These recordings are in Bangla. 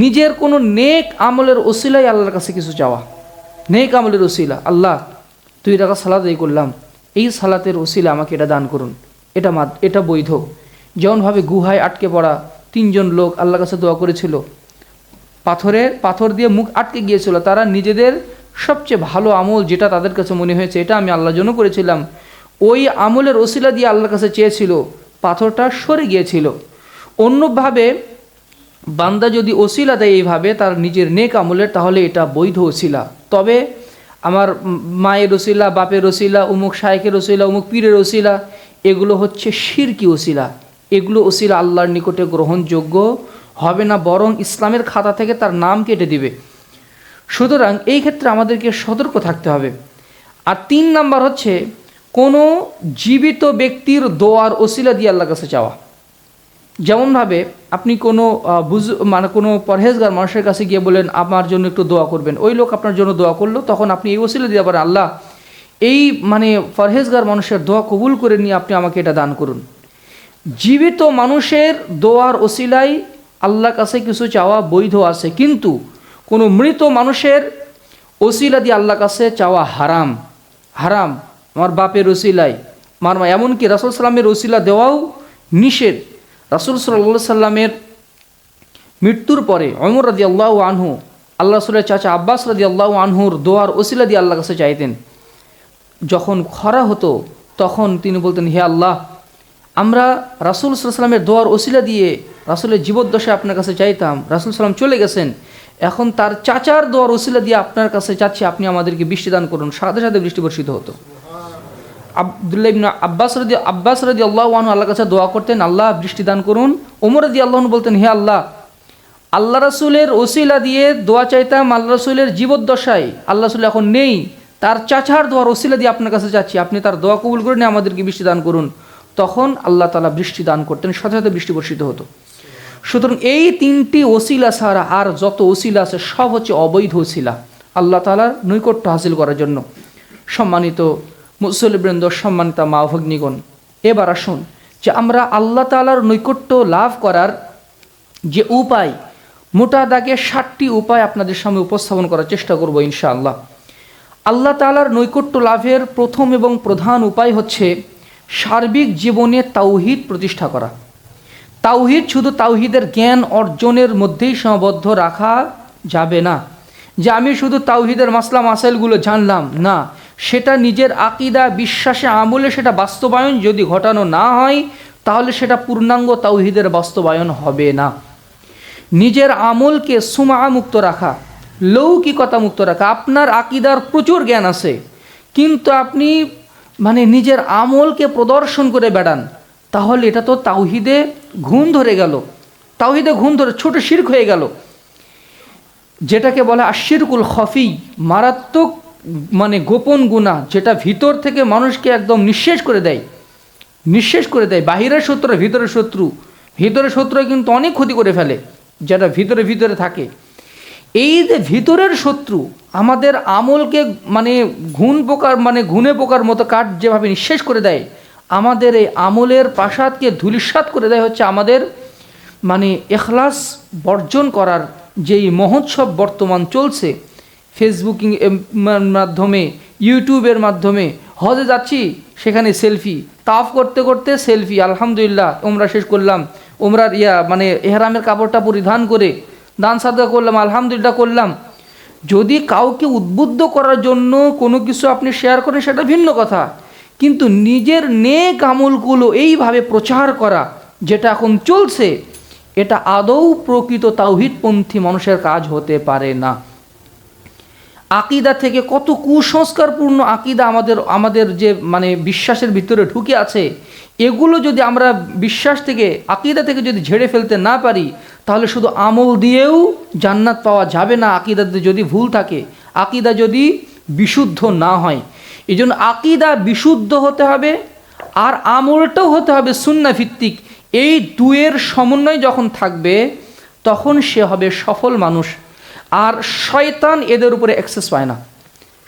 নিজের কোনো নেক আমলের ওসিলাই আল্লাহর কাছে কিছু চাওয়া, নেক আমলের ওসিলা, আল্লাহ 2 রাকাত সালাত আদায় করলাম, এই সালাতের ওসিলা আমাকে এটা দান করুন, এটা বৈধ। যেমনভাবে গুহায় আটকে পড়া 3 জন লোক আল্লাহর কাছে দোয়া করেছিল, পাথর দিয়ে মুখ আটকে গিয়েছিল, তারা নিজেদের সবচেয়ে ভালো আমল যেটা তাদের কাছে মনে হয়েছে এটা আমি আল্লাহর জন্য করেছিলাম, ওই আমলের ওসিলা দিয়ে আল্লাহর কাছে চেয়েছিল, পাথরটা সরে গিয়েছিল। অন্যভাবে বান্দা যদি ওসিলা দেয় এইভাবে তার নিজের নেক আমলের, তাহলে এটা বৈধ ওসিলা। তবে আমার মায়ের ওসিলা, বাপের ওসিলা, অমুক শায়েখের ওসিলা, অমুক পীরের ওসিলা, এগুলো হচ্ছে শিরকি ওসিলা। এগুলো ওসিলা আল্লাহর নিকটে গ্রহণযোগ্য হবে না, বরং ইসলামের খাতা থেকে তার নাম কেটে দিবে। সুতরাং এই ক্ষেত্রে আমাদেরকে সতর্ক থাকতে হবে। আর 3 নাম্বার হচ্ছে কোনো জীবিত ব্যক্তির দোয়ার ওসিলা দিয়ে আল্লাহর কাছে চাওয়া। যেমনভাবে আপনি কোনো কোনো পরহেজগার মানুষের কাছে গিয়ে বলেন আমার জন্য একটু দোয়া করবেন, ওই লোক আপনার জন্য দোয়া করলো, তখন আপনি এই ওসিলা দিয়ে পারেন, আল্লাহ এই পরহেজগার মানুষের দোয়া কবুল করে নিয়ে আপনি আমাকে এটা দান করুন। জীবিত মানুষের দোয়ার ওসিলাই আল্লাহর কাছে কিছু চাওয়া বৈধ আছে, কিন্তু কোনো মৃত মানুষের ওসিলা দিয়ে আল্লাহর কাছে চাওয়া হারাম। হারাম, আমার বাপের ওসিলায়, আমার মা, এমনকি রাসূল সাল্লামের ওসিলা দেওয়াও নিষেধ। রাসূল সাল্লাল্লাহু সাল্লামের মৃত্যুর পরে ওমর রাদিয়াল্লাহু আনহু আল্লাহ রাসূলের চাচা আব্বাস রাদিয়াল্লাহু আনহুর দোয়ার ওসিলা দিয়ে আল্লাহর কাছে চাইতেন। যখন খরা হতো তখন তিনি বলতেন, হে আল্লাহ, আমরা রাসূল সাল্লাল্লাহু আলাইহি ওয়াসাল্লামের দোয়ার ওসিলা দিয়ে রাসূলের জীবদ্দশায় আপনার কাছে চাইতাম, রাসূল সাল্লাম চলে গেছেন, এখন তার চাচার দোয়ার ওসিলা দিয়ে আপনার কাছে চাচ্ছি, আপনি আমাদেরকে বৃষ্টি দান করুন। সাথে সাথে বৃষ্টি বর্ষিত হতো। আব্দুল্লাহ ইবনে আব্বাস রাদিয়াল্লাহু আনহু আল্লাহর কাছে দোয়া করতেন, আল্লাহ বৃষ্টি দান করুন। ওমর রাদিয়াল্লাহু আনহু বলতেন, হে আল্লাহ, আল্লাহ রাসূলের ওসিলা দিয়ে দোয়া চাইতাম আল্লাহ রাসূলের জীবদ্দশায়, আল্লাহ রাসূল এখন নেই, তার চাচার দোয়ার ওসিলা দিয়ে আপনার কাছে চাচ্ছি, আপনি তার দোয়া কবুল করে নিয়ে আমাদেরকে বৃষ্টি দান করুন। তখন আল্লাহ তাআলা বৃষ্টি দান করতেন, সাথে সাথে বৃষ্টি বর্ষিত হতো। সুতরাং এই 3টি ওসিলা ছাড়া আর যত ওসিলা আছে সব হচ্ছে অবৈধ ওসিলা আল্লাহ তাআলার নৈকট্য হাসিল করার জন্য। সম্মানিত মুসল্লিবৃন্দ, সম্মানিত মা ভগ্নীগণ, এবার আসুন যে আমরা আল্লাহ তাআলার নৈকট্য লাভ করার যে উপায়, মোটা দাগে 7টি উপায় আপনাদের সামনে উপস্থাপন করার চেষ্টা করব ইনশাআল্লাহ। আল্লাহ তাআলার নৈকট্য লাভের প্রথম এবং প্রধান উপায় হচ্ছে সার্বিক জীবনে তাওহীদ প্রতিষ্ঠা করা। তাওহীদ শুধু তাওহীদের জ্ঞান অর্জনের মধ্যেই সীমাবদ্ধ রাখা যাবে না, যে আমি শুধু তাওহীদের মাসলা মাসাইলগুলো জানলাম, না, সেটা নিজের আকীদা, বিশ্বাসে, আমলে সেটা বাস্তবায়ন যদি ঘটানো না হয় তাহলে সেটা পূর্ণাঙ্গ তাওহীদের বাস্তবায়ন হবে না। নিজের আমলকে সুমআ মুক্ত রাখা, লৌকিকতা মুক্ত রাখা। আপনার আকীদার প্রচুর জ্ঞান আছে, কিন্তু আপনি নিজের আমলকে প্রদর্শন করে বেড়ান, তাহলে এটা তো তাওহীদে ঘুণ ধরে গেল, তাওহীদে ঘুণ ধরে ছোট শিরক হয়ে গেল, যেটাকে বলে আশিরকুল খফি, মারাত্মক গোপন গুনাহ, যেটা ভিতর থেকে মানুষকে একদম নিঃশেষ করে দেয়। বাহিরের শত্রু ভিতরের শত্রু, ভিতরের শত্রু কিন্তু অনেক ক্ষতি করে ফেলে, যেটা ভিতরে থাকে। এই যে ভিতরের শত্রু আমাদের আমলকে ঘুণে পোকার মতো কাঠ যেভাবে নিঃশেষ করে দেয়, আমাদের এই আমলের প্রাসাদকে ধূলিসাৎ করে দেয় হচ্ছে আমাদের ইখলাস বর্জন করার যেই মহোৎসব বর্তমান চলছে, ফেসবুকিং মাধ্যমে, ইউটিউবের মাধ্যমে। হজে যাচ্ছি, সেখানে সেলফি, তাওয়াফ করতে করতে সেলফি, আলহামদুলিল্লাহ ওমরা শেষ করলাম, ওমরার ইহরামের কাপড়টা পরিধান করে দান সাদকা করলাম, আলহামদুলিল্লাহ করলাম। যদি কাউকে উদ্বুদ্ধ করার জন্য কোনো কিছু আপনি শেয়ার করেন সেটা ভিন্ন কথা, কিন্তু নিজের নেক আমলগুলো এইভাবে প্রচার করা যেটা এখন চলছে, এটা আদৌ প্রকৃত তাওহীদপন্থী মানুষের কাজ হতে পারে না। আকীদা থেকে কত কুসংস্কারপূর্ণ আকীদা আমাদের যে বিশ্বাসের ভিতরে ঢুকে আছে, এগুলো যদি আমরা বিশ্বাস থেকে, আকীদা থেকে যদি ঝেড়ে ফেলতে না পারি, তাহলে শুধু আমল দিয়েও জান্নাত পাওয়া যাবে না। আকীদাতে যদি ভুল থাকে, আকীদা যদি বিশুদ্ধ না হয়, এই জন্য আকীদা বিশুদ্ধ হতে হবে, আর আমলটাও হতে হবে সুন্নাহ ভিত্তিক। এই দুয়ের সমন্বয় যখন থাকবে তখন সে হবে সফল মানুষ। আর শয়তান এদের উপরে অ্যাক্সেস পায় না।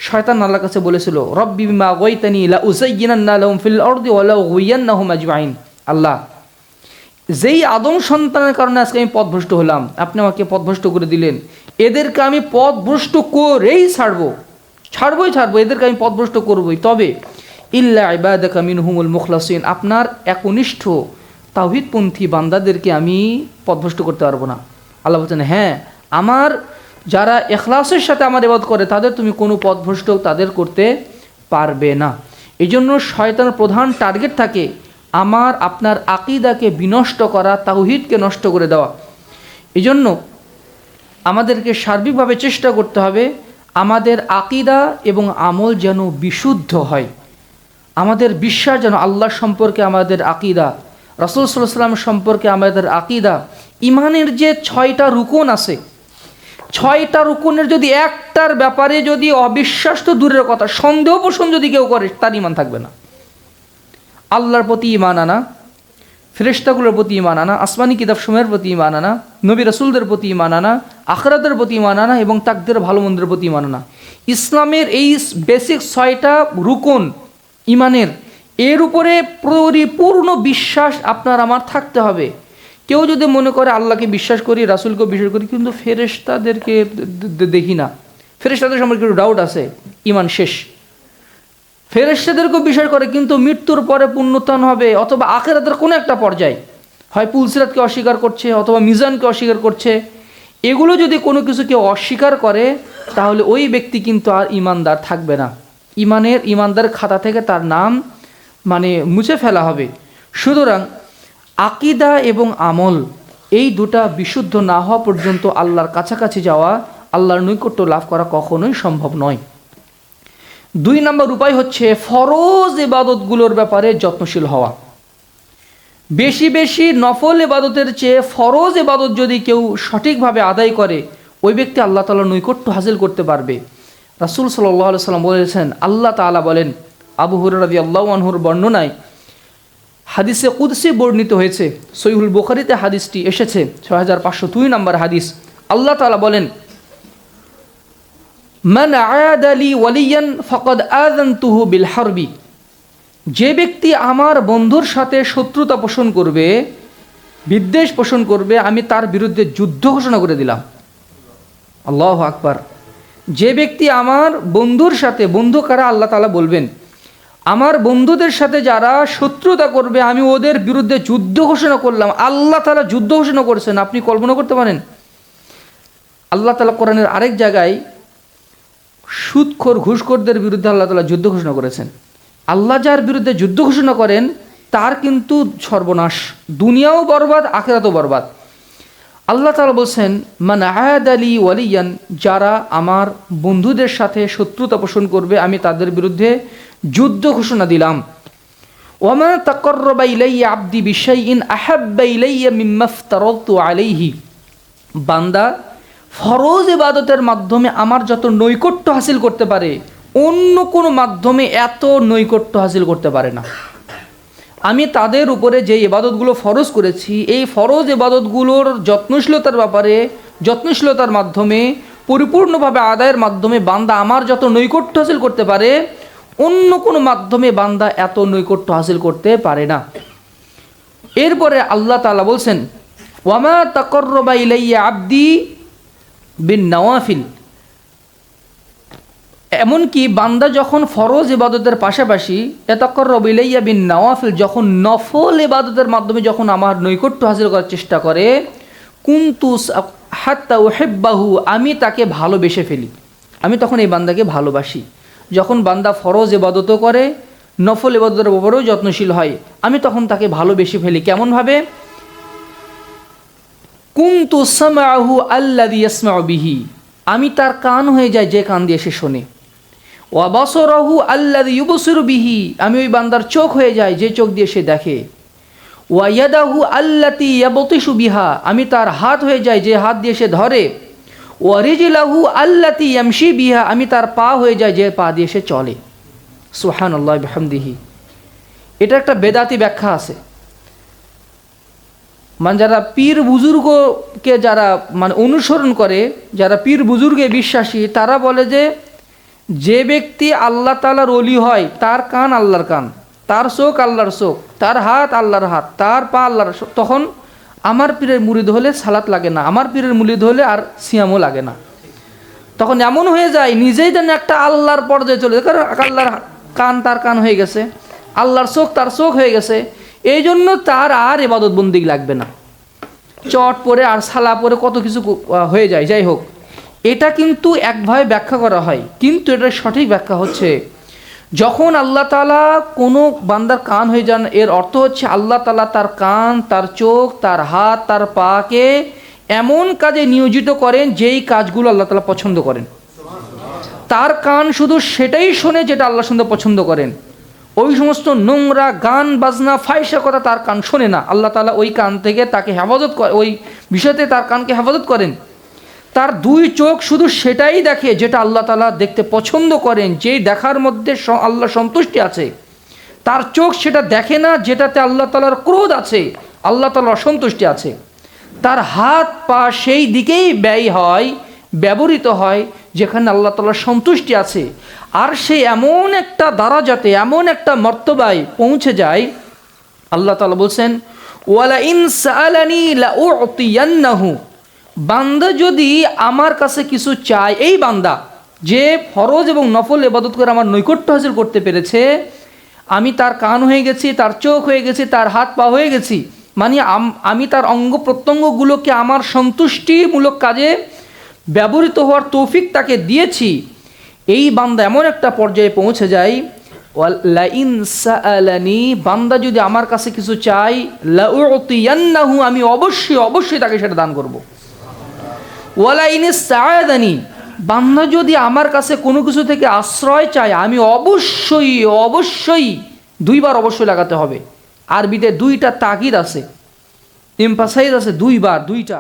শয়তান আল্লাহর কাছে বলেছিল, রব্বি বিমা গাওয়াইতানি লা উযায়্যিনান্না লাহুম ফিল আরদি ওয়া লা উগওয়িয়ান্নাহুম আজমাইন। আল্লাহ, যেই আদম সন্তানের কারণে আজকে আমি পথভ্রষ্ট হলাম, আপনি আমাকে পথভ্রষ্ট করে দিলেন, এদেরকে আমি পথভ্রষ্ট করেই ছাড়বো, এদেরকে আমি পথভ্রষ্ট করবই। তবে ইল্লা ইবাদাকা মিনহুমুল মুখলাসিন, আপনার একনিষ্ঠ তাওহীদপন্থী বান্দাদেরকে আমি পথভ্রষ্ট করতে পারবো না। আল্লাহ বলছেন, হ্যাঁ, আমার যারা ইখলাসের সাথে আমার ইবাদত করে তাদের তুমি কোনো পথভ্রষ্ট তাদের করতে পারবে না। এই জন্য শয়তানের প্রধান টার্গেট থাকে আমার আপনার আকীদাকে বিনষ্ট করা, তাওহীদকে নষ্ট করে দেওয়া। এই জন্য আমাদেরকে সার্বিকভাবে চেষ্টা করতে হবে আমাদের আকীদা এবং আমল যেন বিশুদ্ধ হয়, আমাদের বিশ্বাস যেন আল্লাহ সম্পর্কে আমাদের আকীদা, রাসূল সাল্লাল্লাহু আলাইহি ওয়াসাল্লাম সম্পর্কে আমাদের আকীদা, ইমানের যে 6টা রুকন আছে, 6টা রুকনের যদি একটার ব্যাপারে যদি অবিশ্বাস তো দূরের কথা, সন্দেহ পোষণ যদি কেউ করে তার ইমান থাকবে না। আল্লাহর প্রতি ইমান আনা, ফেরেশতাগুলোর প্রতি ইমান আনা, আসমানি কিতাব সমূহের প্রতি ইমান আনা, নবী রাসূলদের প্রতি ইমান আনা, আখিরাতের প্রতি ইমান আনা এবং তাকদীর ভালো মন্দের প্রতি ইমান আনা। ইসলামের এই বেসিক 6টা রুকন ইমানের, এর উপরে পরিপূর্ণ বিশ্বাস আপনার আমার থাকতে হবে। কেউ যদি মনে করে আল্লাহকে বিশ্বাস করি, রাসূলকেও বিশ্বাস করি, কিন্তু ফেরেশতাদেরকে দেখি না, ফেরেশতাদের সম্পর্কে একটু ডাউট আছে, ইমান শেষ। ফেরেশতাদেরকেও বিশ্বাস করে কিন্তু মৃত্যুর পরে পুনরুত্থান হবে, অথবা আখিরাতের কোনো একটা পর্যায়ে হয় পুলসিরাতকে অস্বীকার করছে অথবা মিজানকে অস্বীকার করছে। এগুলো যদি কোনো কিছু কেউ অস্বীকার করে তাহলে ওই ব্যক্তি কিন্তু আর ইমানদার থাকবে না, ইমানদার খাতা থেকে তার নাম মুছে ফেলা হবে। সুতরাং আকীদা এবং আমল এই দুটা বিশুদ্ধ না হওয়া পর্যন্ত আল্লাহর কাছাকাছি যাওয়া, আল্লাহর নৈকট্য লাভ করা কখনোই সম্ভব নয়। 2 নম্বর উপায় হচ্ছে ফরজ ইবাদতগুলোর ব্যাপারে যত্নশীল হওয়া। বেশি বেশি নফল ইবাদতের চেয়ে ফরজ ইবাদত যদি কেউ সঠিকভাবে আদায় করে ওই ব্যক্তি আল্লাহ তাআলার নৈকট্য হাসিল করতে পারবে। রাসূল সাল্লাল্লাহু আলাইহি ওয়াসাল্লাম বলেছেন, আল্লাহ তাআলা বলেন, আবু হুরায়রা রাদিয়াল্লাহু আনহুর বর্ণনায় হাদিসে কুদসি বর্ণিত হয়েছে, সহিহুল বুখারীতে হাদিসটি এসেছে, 6502 নম্বর হাদিস। আল্লাহ তাআলা বলেন, মান আয়াদা লি ওয়ালিয়ান ফাকাদ আযানতুহু বিল হারবি, যে ব্যক্তি আমার বন্ধুর সাথে শত্রুতা পোষণ করবে, বিদ্বেষ পোষণ করবে, আমি তার বিরুদ্ধে যুদ্ধ ঘোষণা করে দিলাম। আল্লাহু আকবার। যে ব্যক্তি আমার বন্ধুর সাথে, বন্ধু কারা আল্লাহ তাআলা বলবেন, আমার বন্ধুদের সাথে যারা শত্রুতা করবে আমি ওদের বিরুদ্ধে যুদ্ধ ঘোষণা করলাম। আল্লাহ তাআলা যুদ্ধ ঘোষণা করেছেন, আপনি কল্পনা করতে পারেন? আল্লাহ তাআলা কোরআনের আরেক জায়গায় সুদখোর ঘুষখোরদের বিরুদ্ধে আল্লাহ তাআলা যুদ্ধ ঘোষণা করেছেন। আল্লাহ যার বিরুদ্ধে যুদ্ধ ঘোষণা করেন তার কিন্তু সর্বনাশ, দুনিয়াও বরবাদ, আখিরাতও বরবাদ। আল্লাহ তাআলা বলছেন, মান আয়াদা লি ওয়ালিয়ান, যারা আমার বন্ধুদের সাথে শত্রুতা পোষণ করবে আমি তাদের বিরুদ্ধে যুদ্ধ ঘোষণা দিলাম। ওয়ামা তাকাররাবা ইলাইয়া আবদি বিশাইইন আহাব্বা ইলাইয়া মিম্মা ইফতারাতু আলাইহি, বান্দা ফরজ ইবাদতের মাধ্যমে আমার যত নৈকট্য হাসিল করতে পারে অন্য কোনো মাধ্যমে এত নৈকট্য হাসিল করতে পারে না। আমি তাদের উপরে যে ইবাদতগুলো ফরজ করেছি এই ফরজ ইবাদতগুলোর যত্নশীলতার মাধ্যমে পরিপূর্ণভাবে আদায়ের মাধ্যমে বান্দা আমার যত নৈকট্য হাসিল করতে পারে অন্য কোনো মাধ্যমে বান্দা এত নৈকট্য হাসিল করতে পারে না। এরপরে আল্লাহ তাআলা বলছেন, ওয়ামা তাকাররাবা ইলাইয়া আবদি বিন নওয়াফিল, এমনকি বান্দা যখন ফরজ ইবাদতের পাশাপাশি তাকাররাবা ইলাইয়া বিন নওয়াফিল, যখন নফল ইবাদতের মাধ্যমে যখন আমার নৈকট্য হাসিল করার চেষ্টা করে, কুনতু হাত্তা উহিব্বাহু, আমি তাকে ভালোবেসে ফেলি, আমি তখন এই বান্দাকে ভালোবাসি। যখন বান্দা ফরজ ইবাদতও করে নফল ইবাদতের ব্যাপারেও যত্নশীল হয় আমি তখন তাকে ভালোবেসে ফেলি। কেমনভাবে? কুনতু সামাহু আল্লাযী ইয়াসমাউ বিহি, আমি তার কান হয়ে যাই যে কান দিয়ে সে শোনে। ওয়া বাসারাহু আল্লাযী ইউবসিরু বিহি, আমি ওই বান্দার চোখ হয়ে যাই যে চোখ দিয়ে সে দেখে। ওয়া ইয়াদাহু আল্লাতী ইয়াবতিশু বিহা, আমি তার হাত হয়ে যাই যে হাত দিয়ে সে ধরে। ওয়া রিজলাহু আল্লাতী ইয়ামশি বিহা, আমি তার পা হয়ে যাই যে পা দিয়ে সে চলে। সুবহানাল্লাহি বিহামদিহি। এটা একটা বেদাতি ব্যাখ্যা আছে, যারা পীর বুজুর্গকে যারা অনুসরণ করে, যারা পীর বুজুর্গে বিশ্বাসী, তারা বলে যে ব্যক্তি আল্লাহ তাআলার ওলি হয় তার কান আল্লাহর কান, তার চোখ আল্লাহর চোখ, তার হাত আল্লাহর হাত, তার পা আল্লাহর, তখন আমার পীরের মুরিদ হলে সালাত লাগে না, আমার পীরের মুরিদ হলে আর সিয়ামও লাগে না। তখন এমন হয়ে যায় নিজেই যেন একটা আল্লাহর পর্যায়ে চলে যায়, কারণ আল্লাহর কান তার কান হয়ে গেছে, আল্লাহর চোখ তার চোখ হয়ে গেছে, এই জন্য তার আর ইবাদত বন্দেগী লাগবে না। চট পরে আর সালা পরে কত কিছু হয়ে যায়। যাই হোক, এটা কিন্তু একভাবে ব্যাখ্যা করা হয়, কিন্তু এটার সঠিক ব্যাখ্যা হচ্ছে যখন আল্লাহ তাআলা কোনো বান্দার কান হয়ে যান, এর অর্থ হচ্ছে আল্লাহ তাআলা তার কান, তার চোখ, তার হাত, তার পাকে এমন কাজে নিয়োজিত করেন যেই কাজগুলো আল্লাহ তাআলা পছন্দ করেন। তার কান শুধু সেটাই শোনে যেটা আল্লাহ শুনতে পছন্দ করেন। ওই সমস্ত নোংরা গান বাজনা ফাহিশা কথা তার কান শোনে না। আল্লাহ তাআলা ওই কান থেকে তাকে হেফাজত করে, ওই বিষয়তে তার কানকে হেফাজত করেন। তার দুই চোখ শুধু সেটাই দেখে যেটা আল্লাহ তাআলা দেখতে পছন্দ করেন, যেই দেখার মধ্যে আল্লাহ সন্তুষ্টি আছে। তার চোখ সেটা দেখে না যেটাতে আল্লাহ তাআলার ক্রোধ আছে, আল্লাহ তাআলার অসন্তুষ্টি আছে। তার হাত পা সেই দিকেই ব্যয় হয়, ব্যবহৃত হয় যেখানে আল্লাহ তাআলার সন্তুষ্টি আছে। আর সে এমন একটা দারাজাতে, এমন একটা মর্তবায় পৌঁছে যায়, আল্লাহ তাআলা বলছেন ওয়ালা ইন সাআলানি লাউতিয়ান্নাহু, বান্দা যদি আমার কাছে কিছু চায়, এই বান্দা যে ফরজ এবং নফল ইবাদত করে আমার নৈকট্য হাসিল করতে পেরেছে, আমি তার কান হয়ে গেছি, তার চোখ হয়ে গেছি, তার হাত পা হয়ে গেছি, মানে আমি তার অঙ্গ প্রত্যঙ্গগুলোকে আমার সন্তুষ্টিমূলক কাজে ব্যবহৃত হওয়ার তৌফিক তাকে দিয়েছি। এই বান্দা এমন একটা পর্যায়ে পৌঁছে যায়, লাইন সাআলানি, বান্দা যদি আমার কাছে কিছু চাই, লাউতিয়ান্নাহু, আমি অবশ্যই অবশ্যই তাকে সেটা দান করব। ওয়ালাইন ইসতাআযানি, বান্দা যদি আমার কাছে কোনো কিছু থেকে আশ্রয় চায়, আমি অবশ্যই অবশ্যই, দুইবার অবশ্যই লাগাতে হবে। আরবিতে দুইটা তাকিদ আছে, এমফাসাইজ আছে, দুইবার, দুইটা।